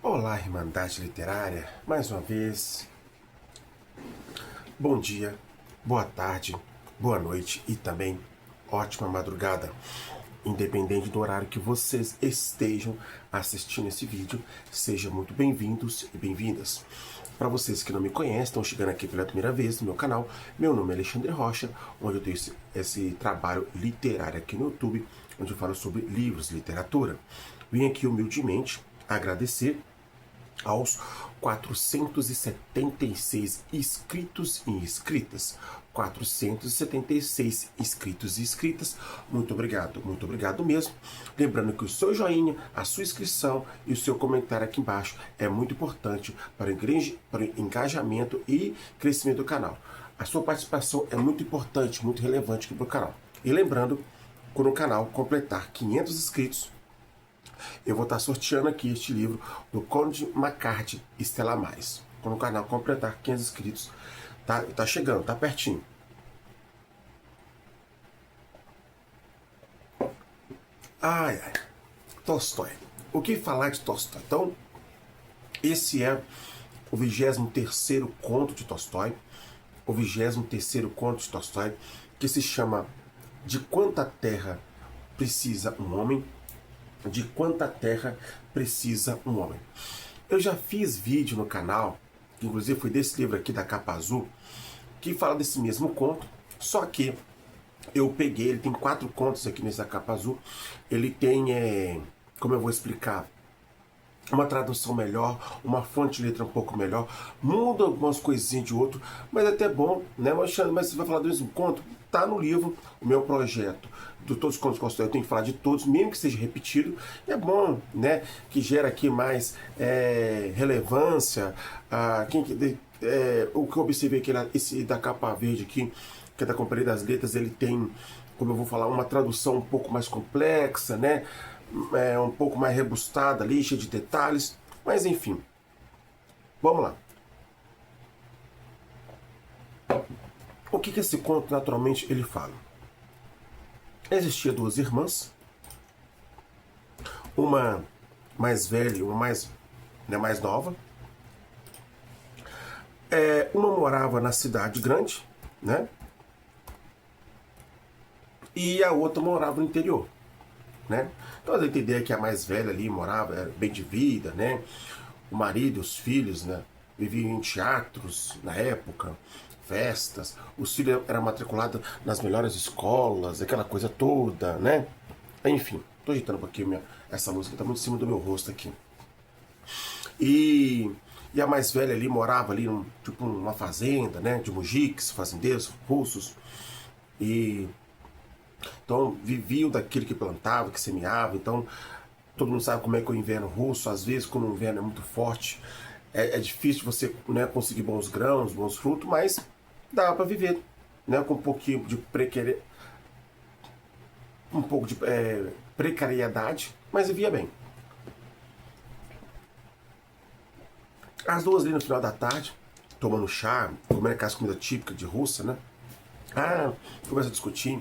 Olá, Irmandade Literária, mais uma vez. Bom dia, boa tarde, boa noite e também ótima madrugada. Independente do horário que vocês estejam assistindo esse vídeo, sejam muito bem-vindos e bem-vindas. Para vocês que não me conhecem, estão chegando aqui pela primeira vez no meu canal, meu nome é Alexandre Rocha, onde eu tenho esse trabalho literário aqui no YouTube, onde eu falo sobre livros, literatura. Vim aqui humildemente agradecer aos 476 inscritos e inscritas. 476 inscritos e inscritas. Muito obrigado mesmo. Lembrando que o seu joinha, a sua inscrição e o seu comentário aqui embaixo é muito importante para o engajamento e crescimento do canal. A sua participação é muito importante, muito relevante aqui para o canal. E lembrando, quando o canal completar 500 inscritos, eu vou estar sorteando aqui este livro do Conde McCarthy, Estela Mais. Quando o canal completar 500 inscritos, tá chegando, tá pertinho. Ai, Tolstói. O que falar de Tolstói? Então, esse é o 23º conto de Tolstói. O 23º conto de Tolstói, que se chama De Quanta Terra Precisa um Homem? De Quanta Terra Precisa um Homem. Eu já fiz vídeo no canal, que inclusive foi desse livro aqui da capa azul, que fala desse mesmo conto, só que eu peguei, ele tem 4 contos aqui nessa capa azul, ele tem, como eu vou explicar, uma tradução melhor, uma fonte de letra um pouco melhor, muda algumas coisinhas de outro, mas é até bom, né? Mas você vai falar do mesmo conto? Tá no livro, o meu projeto, de todos os contos que eu tenho que falar de todos, mesmo que seja repetido, é bom, né? Que gera aqui mais relevância. O que eu observei aqui, esse da capa verde aqui, que é da Companhia das Letras, ele tem, como eu vou falar, uma tradução um pouco mais complexa, né? Um pouco mais rebustada ali, cheia de detalhes, mas enfim, vamos lá. O que esse conto naturalmente ele fala? Existia 2 irmãs, uma mais velha e uma mais nova. Uma morava na cidade grande, né? E a outra morava no interior, né? Então a gente entender que a mais velha ali morava, era bem de vida, né? O marido e os filhos, né, viviam em teatros na época, festas, os filhos eram matriculados nas melhores escolas, aquela coisa toda, né? Enfim, tô ajeitando um pouquinho essa música, tá muito em cima do meu rosto aqui. E a mais velha ali morava ali, tipo uma fazenda, né, de mujiques, fazendeiros russos, e então viviam daquilo que plantava, que semeava. Então todo mundo sabe como é que é o inverno russo, às vezes quando o inverno é muito forte, é difícil você, né, conseguir bons grãos, bons frutos, mas dá para viver, né, com um pouquinho de precariedade, mas vivia bem. As duas ali no final da tarde, tomando chá, comendo aquelas comidas típicas de Rússia, né? Começa a discutir.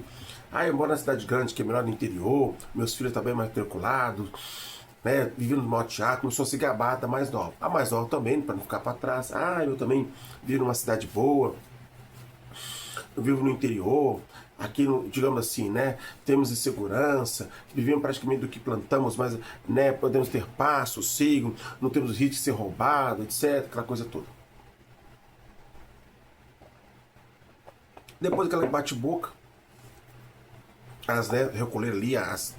Eu moro na cidade grande, que é melhor no interior, meus filhos também matriculados, né? Vivendo no maior teatro, não sou se gabar da mais nova. A mais nova também, para não ficar para trás. Eu também vivo numa cidade boa, eu vivo no interior, aqui, digamos assim, né? Temos insegurança, vivemos praticamente do que plantamos, mas, né, podemos ter paz, sossego, não temos risco de ser roubado, etc., aquela coisa toda. Depois daquela bate-boca, elas, né, recolheram ali as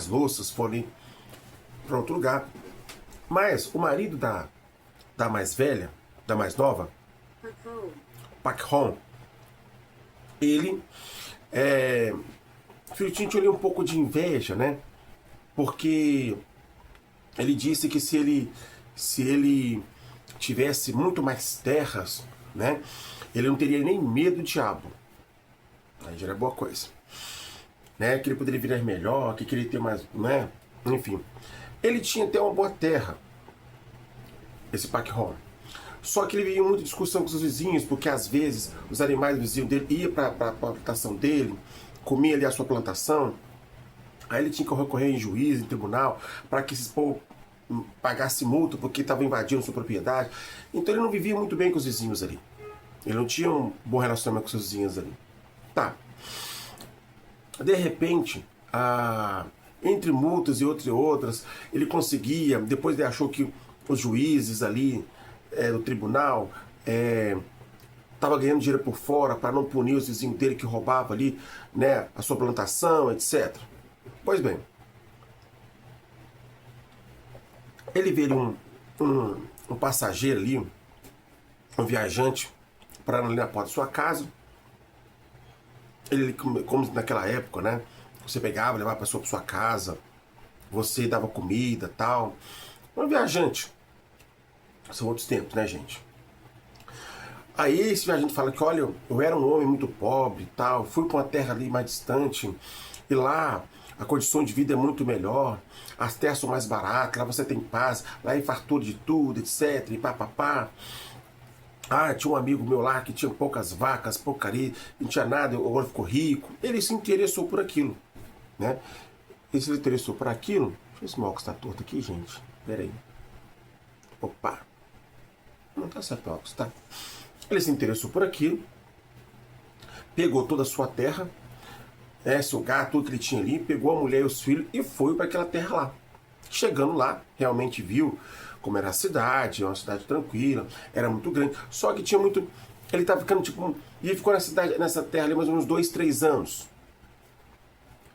louças, foram ali para outro lugar. Mas o marido da mais velha, da mais nova, Pak Hong, ele tinha ali um pouco de inveja, né? Porque ele disse que se ele tivesse muito mais terras, né, ele não teria nem medo do diabo. Aí já era boa coisa, né? Que ele poderia virar melhor, que queria ter mais, né? Enfim, ele tinha até uma boa terra, esse Pak Hong. Só que ele vivia muita discussão com seus vizinhos, porque às vezes os animais vizinhos dele iam para a plantação dele, comia ali a sua plantação. Aí ele tinha que recorrer em juiz, em tribunal, para que esses povos pagasse multa porque estava invadindo sua propriedade. Então ele não vivia muito bem com os vizinhos ali. Ele não tinha um bom relacionamento com os seus vizinhos ali. Tá. De repente, entre multas e outras, ele conseguia, depois ele achou que os juízes ali do tribunal estavam ganhando dinheiro por fora para não punir os vizinhos dele que roubavam ali, né, a sua plantação, etc. Pois bem, ele vê um passageiro ali, um viajante, parando ali na porta da sua casa. Ele, como naquela época, né? Você pegava, levava a pessoa para sua casa, você dava comida, tal. Um viajante. São outros tempos, né, gente? Aí esse viajante fala que, olha, eu era um homem muito pobre e tal, fui para uma terra ali mais distante, e lá a condição de vida é muito melhor, as terras são mais baratas, lá você tem paz, lá é fartura de tudo, etc, e papapá. Tinha um amigo meu lá que tinha poucas vacas, porcaria, não tinha nada, agora ficou rico. Ele se interessou por aquilo, né? Ele se interessou por aquilo. Deixa eu ver se meu óculos está torto aqui, gente. Pera aí. Opa. Não tá certo o óculos, tá? Ele se interessou por aquilo, pegou toda a sua terra, seu gato, tudo que ele tinha ali, pegou a mulher e os filhos e foi para aquela terra lá. Chegando lá, realmente viu como era a cidade, uma cidade tranquila, era muito grande, só que tinha muito... Ele estava ficando tipo... E ele ficou nessa terra ali mais ou menos 2, 3 anos.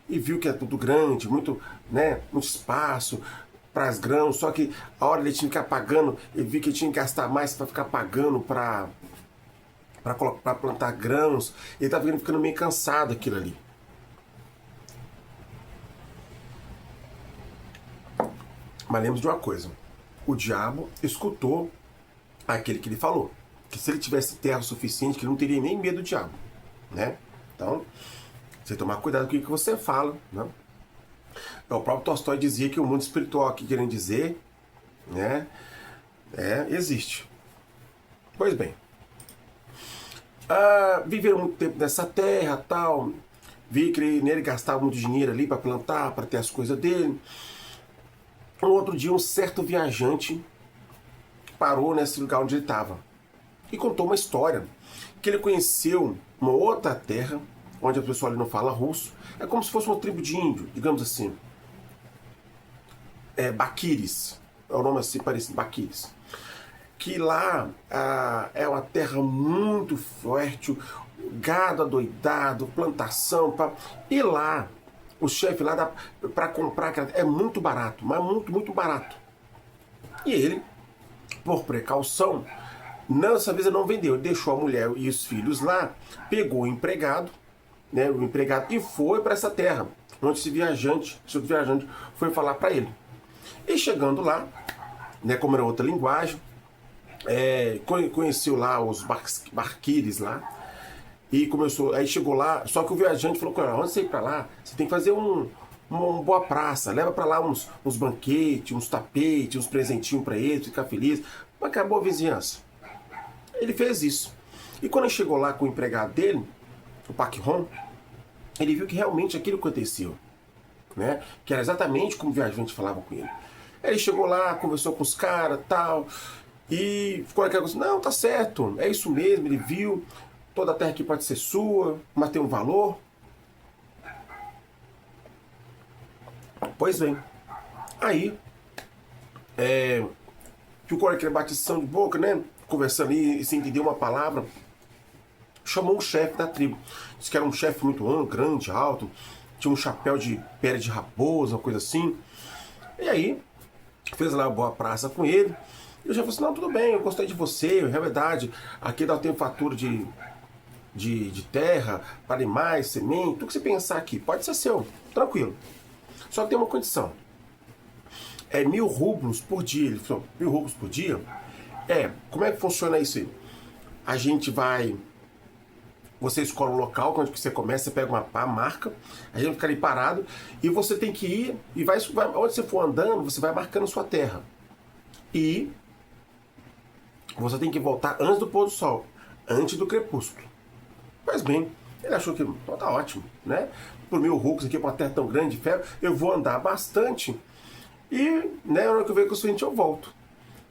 E viu que é tudo grande, muito, né, muito espaço para as grãos, só que a hora ele tinha que ficar pagando, ele viu que ele tinha que gastar mais para ficar pagando para plantar grãos. Ele estava ficando meio cansado aquilo ali. Mas lembre de uma coisa, o diabo escutou aquele que ele falou, que se ele tivesse terra o suficiente, que ele não teria nem medo do diabo, né? Então, você tomar cuidado com o que você fala, né? O próprio Tolstói dizia que o mundo espiritual aqui, querendo dizer, né, existe. Pois bem, viveram muito tempo nessa terra, tal, vi que ele gastava muito dinheiro ali para plantar, para ter as coisas dele. Um outro dia, um certo viajante parou nesse lugar onde ele estava e contou uma história que ele conheceu uma outra terra onde a pessoa ali não fala russo. É como se fosse uma tribo de índio, digamos assim. Baquires, é o nome assim parecido, Baquires. Que lá é uma terra muito fértil, gado adoidado, plantação. E lá, o chefe lá, para comprar, é muito barato, mas muito, muito barato. E ele, por precaução, dessa vez ele não vendeu, ele deixou a mulher e os filhos lá, pegou o empregado, né, e foi para essa terra, onde esse viajante foi falar para ele. E chegando lá, né, como era outra linguagem, conheceu lá os barquires lá, e começou, aí chegou lá, só que o viajante falou com ela, onde você ir para lá, você tem que fazer uma boa praça, leva para lá uns banquetes, uns tapetes, uns presentinhos para eles, ficar feliz, para aquela boa vizinhança. Ele fez isso. E quando ele chegou lá com o empregado dele, o Paquirron, ele viu que realmente aquilo aconteceu, né? Que era exatamente como o viajante falava com ele. Ele chegou lá, conversou com os caras, tal, e ficou naquela coisa, não, tá certo, é isso mesmo, ele viu, toda a terra aqui pode ser sua, mas tem um valor. Pois bem, aí, ficou aquela batição de boca, né? Conversando ali, sem entender uma palavra, chamou um chefe da tribo. Disse que era um chefe muito grande, alto, tinha um chapéu de pele de raposa, uma coisa assim. E aí, fez lá uma boa praça com ele. E o chefe falou assim, não, tudo bem, eu gostei de você, é verdade, aqui dá tempo fatura de terra, para animais, semente, tudo que você pensar aqui, pode ser seu, tranquilo. Só que tem uma condição. 1.000 rublos por dia. Ele falou, 1.000 rublos por dia? Como é que funciona isso aí? A gente vai... Você escolhe um local, onde você começa, você pega uma marca, a gente fica ali parado, e você tem que ir, e onde você for andando, você vai marcando sua terra. E você tem que voltar antes do pôr do sol, antes do crepúsculo. Pois bem, ele achou que tá ótimo, né? Por 1.000 rublos aqui, para uma terra tão grande de ferro, eu vou andar bastante, E, né, na hora que eu vejo que eu sou doente, eu volto.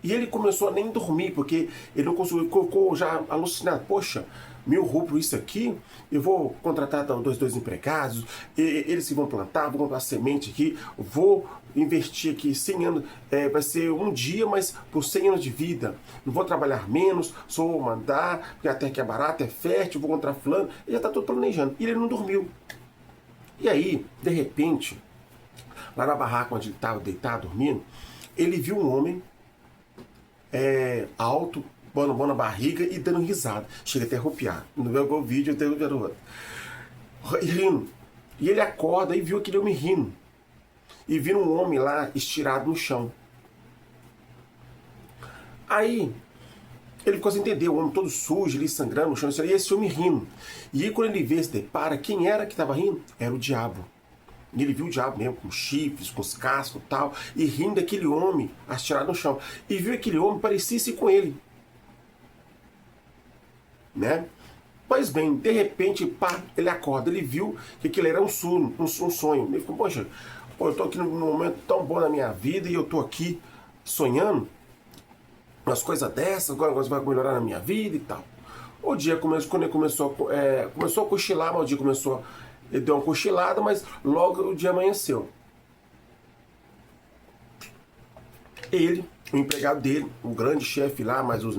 E ele começou a nem dormir, porque ele não conseguiu, colocou já alucinado. Poxa, 1.000 rublos isso aqui, eu vou contratar dois empregados, eles que vão plantar, vou comprar semente aqui, vou investir aqui 100 anos, vai ser um dia, mas por 100 anos de vida. Não vou trabalhar menos, só vou mandar, porque a terra que é barata, é fértil, vou encontrar fulano. Ele já está todo planejando. E ele não dormiu. E aí, de repente, lá na barraca onde ele estava deitado, dormindo, ele viu um homem alto, bom na barriga e dando risada. Chega até a arrupiar. No meu vídeo eu tenho o rindo. E ele acorda e viu aquele homem rindo. E viu um homem lá estirado no chão. Aí ele ficou sem entender, o homem todo sujo, ali sangrando no chão, e esse homem rindo. E aí quando ele vê, se depara, quem era que estava rindo? Era o diabo. E ele viu o diabo mesmo, com chifres, com os cascos e tal, e rindo daquele homem estirado no chão. E viu aquele homem parecia-se com ele. Né? Pois bem, de repente, pá, ele acorda, ele viu que aquilo era um sonho. Ele ficou, poxa, eu estou aqui num momento tão bom na minha vida e eu estou aqui sonhando umas coisas dessas, agora vai melhorar na minha vida e tal. O dia começou, quando ele começou a cochilar, mas o dia começou, ele deu uma cochilada, mas logo o dia amanheceu. Ele, o empregado dele, o grande chefe lá, mas os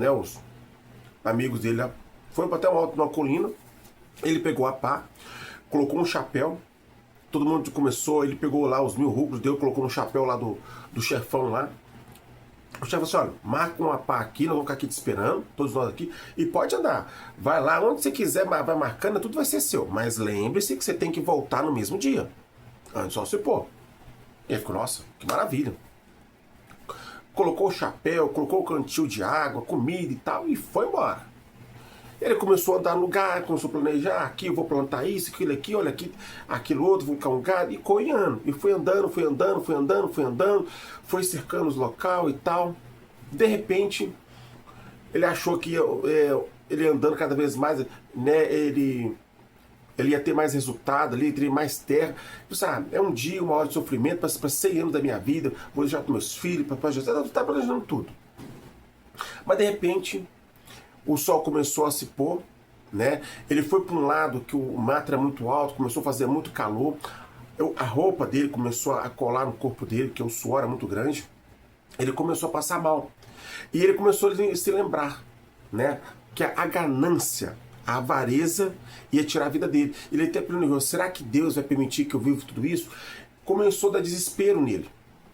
amigos dele lá, foi até uma colina, ele pegou a pá, colocou um chapéu, todo mundo começou, ele pegou lá os 1.000 rublos, colocou no chapéu lá do chefão lá. O chefe falou assim, olha, marca uma pá aqui, nós vamos ficar aqui te esperando, todos nós aqui, e pode andar. Vai lá, onde você quiser, vai marcando, tudo vai ser seu. Mas lembre-se que você tem que voltar no mesmo dia, antes só se pôr. E ele ficou, nossa, que maravilha. Colocou o chapéu, colocou o cantil de água, comida e tal, e foi embora. Ele começou a andar no lugar, começou a planejar, aqui eu vou plantar isso, aquilo aqui, olha aqui, aquilo outro, vou colocar um gado, e coiando. E foi andando, foi cercando os local e tal. De repente, ele achou que ele andando cada vez mais, né, ele ia ter mais resultado ali, teria mais terra. É um dia, uma hora de sofrimento, para 100 anos da minha vida, vou deixar para meus filhos, para Jesus, está planejando tudo. Mas de repente, o sol começou a se pôr, né? Ele foi para um lado que o mato era muito alto, começou a fazer muito calor, a roupa dele começou a colar no corpo dele, porque o suor era muito grande, ele começou a passar mal. E ele começou a se lembrar, né, que a ganância, a avareza ia tirar a vida dele. Ele até planejou, será que Deus vai permitir que eu viva tudo isso? Começou a dar desespero nele.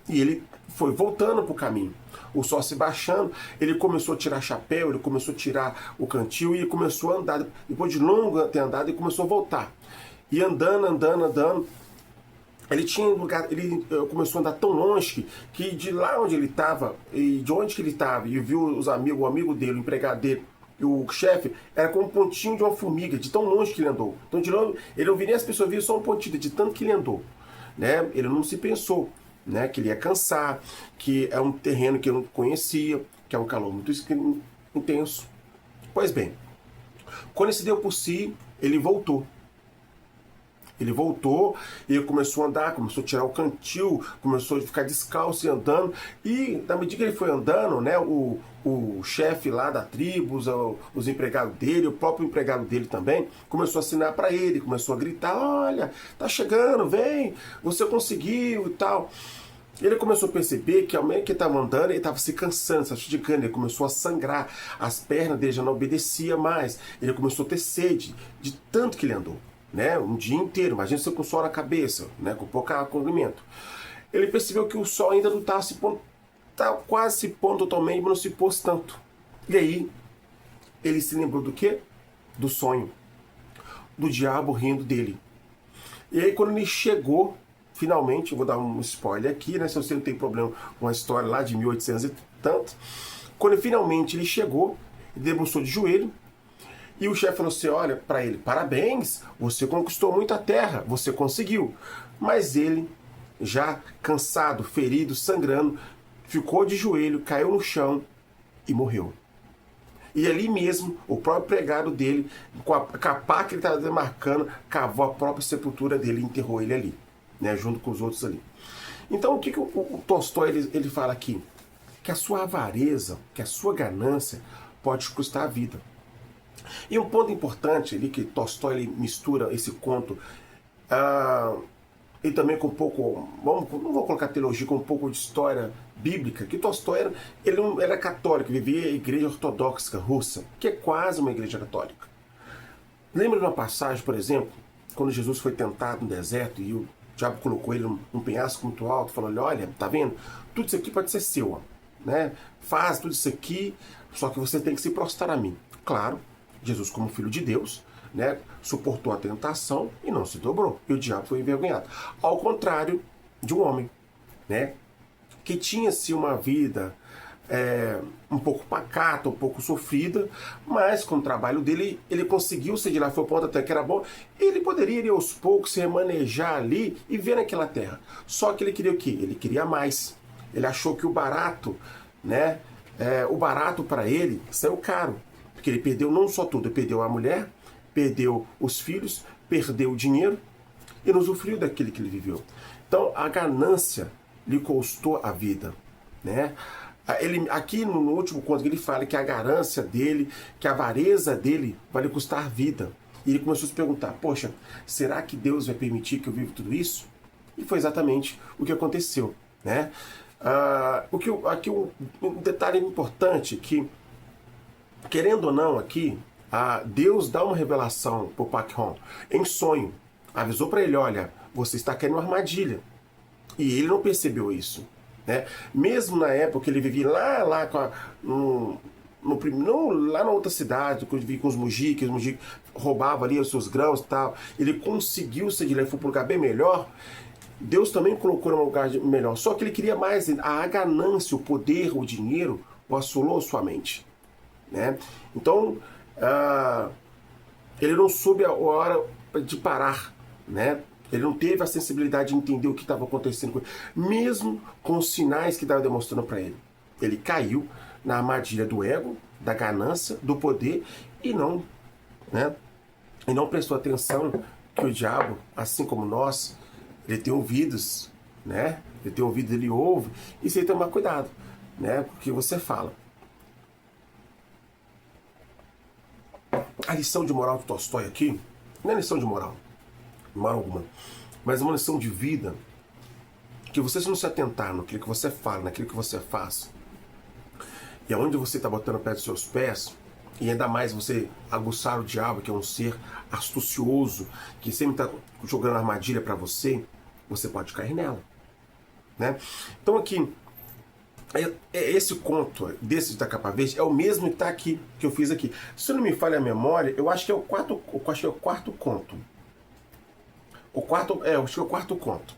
E ele foi voltando para o caminho. O sol se baixando, ele começou a tirar chapéu, ele começou a tirar o cantil e ele começou a andar. Depois de longo ter andado, ele começou a voltar. E andando, ele tinha lugar, ele começou a andar tão longe que de lá onde ele estava, e de onde que ele estava, e viu os amigos, o amigo dele, o empregado dele, e o chefe, era como um pontinho de uma formiga, de tão longe que ele andou. Então de longe, ele não via nem as pessoas, via só um pontinho, de tanto que ele andou. Né? Ele não se pensou, né, que ele ia cansar, que é um terreno que eu não conhecia, que é um calor muito intenso. Pois bem, quando ele se deu por si, ele voltou. Ele voltou e ele começou a andar, começou a tirar o cantil, começou a ficar descalço e andando. E na medida que ele foi andando, né, o chefe lá da tribo, os empregados dele, o próprio empregado dele também, começou a assinar para ele, começou a gritar, olha, tá chegando, vem, você conseguiu e tal. Ele começou a perceber que ao menos que ele estava andando, ele estava se cansando, se esticando, ele começou a sangrar, as pernas dele já não obedeciam mais, ele começou a ter sede, de tanto que ele andou. Né, um dia inteiro, imagina você com o sol na cabeça, né, com pouco alimento. Ele percebeu que o sol ainda não estava se pondo, estava quase se pondo totalmente, mas não se pôs tanto. E aí, ele se lembrou do quê? Do sonho, do diabo rindo dele. E aí, quando ele chegou, finalmente, eu vou dar um spoiler aqui, né, se você não tem problema com a história lá de 1800 e tanto, quando finalmente ele chegou, ele debruçou de joelho. E o chefe falou assim, olha, para ele, parabéns, você conquistou muita terra, você conseguiu. Mas ele, já cansado, ferido, sangrando, ficou de joelho, caiu no chão e morreu. E ali mesmo, o próprio empregado dele, com a pá que ele estava demarcando, cavou a própria sepultura dele e enterrou ele ali, né, junto com os outros ali. Então o que o Tolstói ele fala aqui? Que a sua avareza, que a sua ganância pode te custar a vida. E um ponto importante ali que Tolstói ele mistura esse conto e também com um pouco, não vou colocar teologia, com um pouco de história bíblica, que Tolstói ele era católico, vivia a igreja ortodoxa russa, que é quase uma igreja católica. Lembra de uma passagem, por exemplo, quando Jesus foi tentado no deserto e o diabo colocou ele num penhasco muito alto, falou, olha, tá vendo? Tudo isso aqui pode ser seu, né? Faz tudo isso aqui, só que você tem que se prostrar a mim. Claro, Jesus como filho de Deus, né, suportou a tentação e não se dobrou. E o diabo foi envergonhado. Ao contrário de um homem, né, que tinha-se uma vida um pouco pacata, um pouco sofrida, mas com o trabalho dele, ele conseguiu ser de lá, foi o ponto até que era bom, ele poderia ir aos poucos se remanejar ali e ver naquela terra. Só que ele queria o quê? Ele queria mais. Ele achou que o barato, né, o barato para ele saiu caro, porque ele perdeu não só tudo, ele perdeu a mulher, perdeu os filhos, perdeu o dinheiro e não usufruiu daquele que ele viveu. Então a ganância lhe custou a vida, né? Ele, aqui no último conto ele fala que a ganância dele, que a avareza dele vai lhe custar a vida. E ele começou a se perguntar, poxa, será que Deus vai permitir que eu viva tudo isso? E foi exatamente o que aconteceu, né? Aqui um detalhe importante que, querendo ou não aqui, Deus dá uma revelação para o Pak Hong em sonho. Avisou para ele, olha, você está caindo numa armadilha. E ele não percebeu isso, né? Mesmo na época que ele vivia lá lá na outra cidade, que ele vivia com os mujiques roubavam ali os seus grãos e tal, ele conseguiu sair de lá e foi para um lugar bem melhor. Deus também colocou num lugar melhor, só que ele queria mais. A ganância, o poder, o dinheiro, o assolou sua mente, né? Então, ele não soube a hora de parar, né? Ele não teve a sensibilidade de entender o que estava acontecendo com ele, mesmo com os sinais que estava demonstrando para ele. Ele caiu na armadilha do ego, da ganância, do poder e não prestou atenção que o diabo, assim como nós, ele tem ouvidos, né? Ele tem ouvido, ele ouve, e você tem que tomar cuidado, né? Porque você fala. A lição de moral de Tolstói aqui, não é lição de moral alguma, mas uma lição de vida, que você se não se atentar naquilo que você fala, naquilo que você faz, e aonde você está botando o pé dos seus pés, e ainda mais você aguçar o diabo, que é um ser astucioso, que sempre está jogando armadilha para você, você pode cair nela, né? Então aqui, esse conto desse da capa verde é o mesmo que está aqui, que eu fiz aqui. Se não me falha a memória, eu acho que é o quarto conto. Acho que é o quarto conto.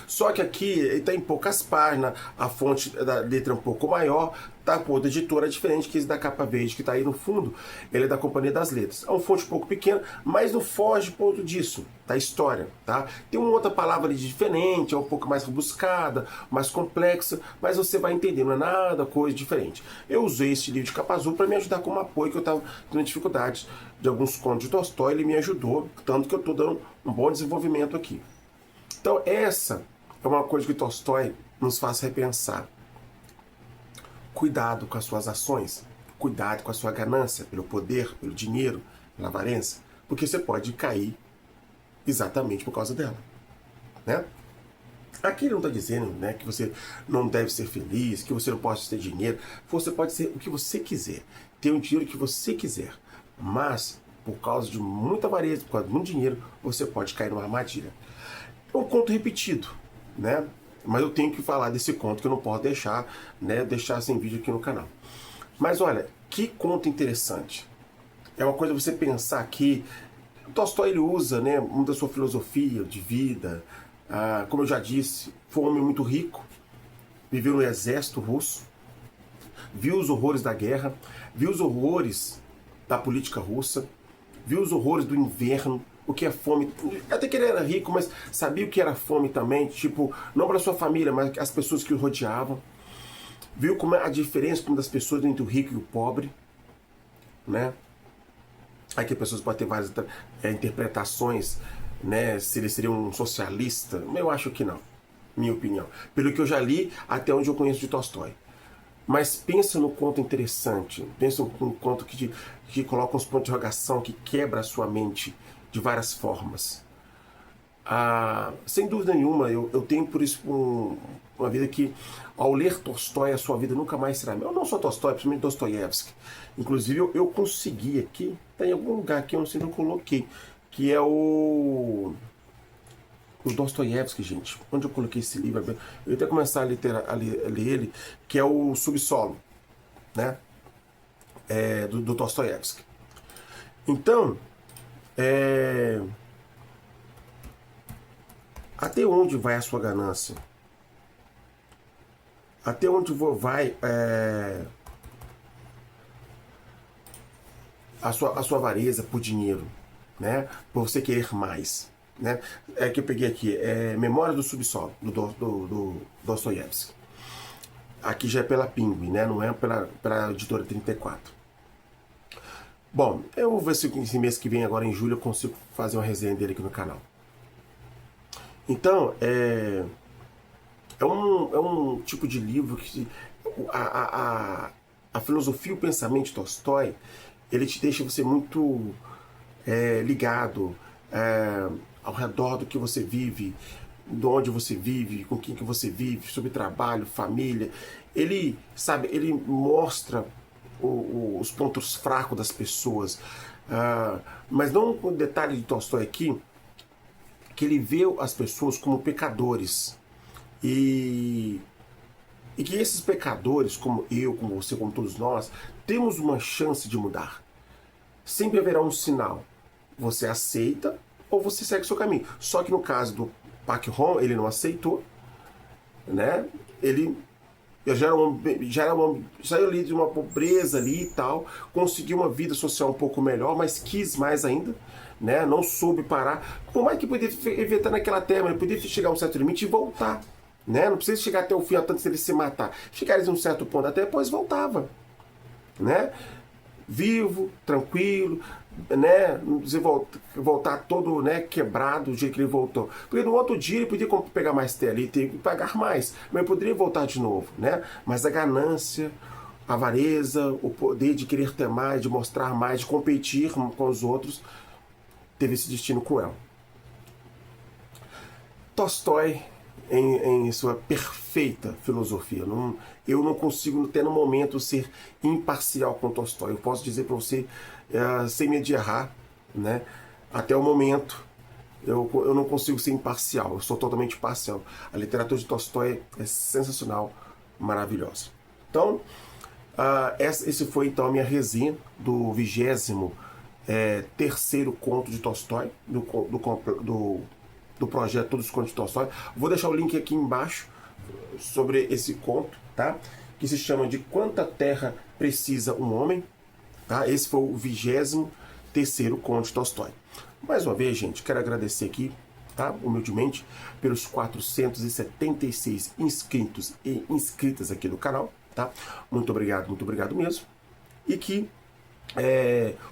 Só que aqui está em poucas páginas, a fonte da letra é um pouco maior, tá por outra editora diferente que esse da capa verde que está aí no fundo, ele é da Companhia das Letras. É uma fonte um pouco pequena, mas não foge ponto disso, da história, tá? Tem uma outra palavra ali diferente, é um pouco mais rebuscada, mais complexa, mas você vai entender, não é nada coisa diferente. Eu usei esse livro de capa azul para me ajudar como apoio, que eu estava tendo dificuldades de alguns contos de Tolstói, ele me ajudou, tanto que eu estou dando um bom desenvolvimento aqui. Então essa é uma coisa que Tolstói nos faz repensar. Cuidado com as suas ações, cuidado com a sua ganância, pelo poder, pelo dinheiro, pela avareza, porque você pode cair exatamente por causa dela, né? Aqui ele não está dizendo, né, que você não deve ser feliz, que você não pode ter dinheiro. Você pode ser o que você quiser, ter o dinheiro que você quiser, mas por causa de muita avareza, por causa de muito dinheiro, você pode cair numa armadilha. É um conto repetido, né? Mas eu tenho que falar desse conto que eu não posso deixar, né, deixar sem vídeo aqui no canal. Mas olha, que conto interessante. É uma coisa você pensar que o Tolstói ele usa, né, muito da sua filosofia de vida. Como eu já disse, foi um homem muito rico, viveu no exército russo, viu os horrores da guerra, viu os horrores da política russa, viu os horrores do inverno, o que é fome. Até que ele era rico, mas sabia o que era fome também, tipo, não para sua família, mas as pessoas que o rodeavam. Viu como a diferença das pessoas entre o rico e o pobre, né? Aqui as pessoas podem ter várias interpretações, né? Se ele seria um socialista, eu acho que não, minha opinião. Pelo que eu já li, até onde eu conheço de Tolstói. Mas pensa no conto interessante, pensa no conto que coloca uns pontos de interrogação, que quebra a sua mente de várias formas. Sem dúvida nenhuma, eu tenho por isso uma vida que, ao ler Tolstói, a sua vida nunca mais será. Eu não sou Tolstói, principalmente Dostoiévski. Inclusive, eu consegui aqui, está em algum lugar aqui, eu não sei se eu coloquei, que é o Dostoiévski, gente. Onde eu coloquei esse livro? Eu ia até começar a ler ele, que é o Subsolo, né? Do Dostoiévski. Então, até onde vai a sua ganância? Até onde vai a sua avareza por dinheiro, né? Por você querer mais, né? É que eu peguei aqui, Memórias do Subsolo, do Dostoiévski. Aqui já é pela Penguin, né? Não é pela editora 34. Bom, eu vou ver se esse mês que vem, agora em julho, eu consigo fazer uma resenha dele aqui no canal. Então, é um tipo de livro que a filosofia e o pensamento de Tolstói, ele te deixa você muito ligado ao redor do que você vive, de onde você vive, com quem que você vive, sobre trabalho, família. Ele mostra os pontos fracos das pessoas, mas não um detalhe de Tolstói aqui, que ele vê as pessoas como pecadores e que esses pecadores, como eu, como você, como todos nós, temos uma chance de mudar. Sempre haverá um sinal. Você aceita ou você segue o seu caminho. Só que no caso do Pak Hong, ele não aceitou, né? Ele saiu ali de uma pobreza ali e tal, conseguiu uma vida social um pouco melhor, mas quis mais ainda, né? Não soube parar. Por mais que podia evitar naquela terra, ele podia chegar a um certo limite e voltar, né? Não precisa chegar até o fim, tanto se ele se matar. Chegar a um certo ponto, até depois voltava, né? Vivo, tranquilo, né? Voltar todo, né, quebrado do jeito que ele voltou. Porque no outro dia ele podia pegar mais tela e ter que pagar mais, mas ele poderia voltar de novo, né? Mas a ganância, a avareza, o poder de querer ter mais, de mostrar mais, de competir com os outros, teve esse destino cruel. Tolstói, em sua perfeita filosofia, eu não consigo até no momento ser imparcial com Tolstói. Eu posso dizer para você, sem medo de errar, né? Até o momento eu não consigo ser imparcial, eu sou totalmente parcial. A literatura de Tolstói é sensacional, maravilhosa. Então, esse foi então a minha resenha do 23º conto de Tolstói, do projeto Todos os Contos de Tolstói. Vou deixar o link aqui embaixo sobre esse conto, tá? Que se chama de Quanta Terra Precisa um Homem, tá? Esse foi o 23º conto de Tolstói. Mais uma vez, gente, quero agradecer aqui, tá? Humildemente, pelos 476 inscritos e inscritas aqui no canal, tá? Muito obrigado mesmo. E que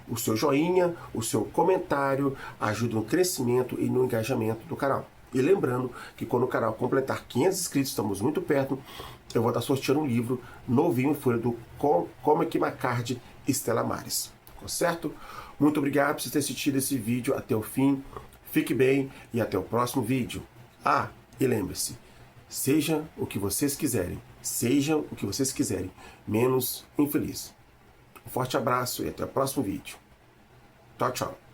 o seu joinha, o seu comentário ajuda no crescimento e no engajamento do canal. E lembrando que quando o canal completar 500 inscritos, estamos muito perto, eu vou estar sorteando um livro novinho em folha do Cormac McCarthy Stella Maris. Tá certo? Muito obrigado por você ter assistido esse vídeo até o fim. Fique bem e até o próximo vídeo. E lembre-se, seja o que vocês quiserem, sejam o que vocês quiserem, menos infeliz. Um forte abraço e até o próximo vídeo. Tchau, tchau.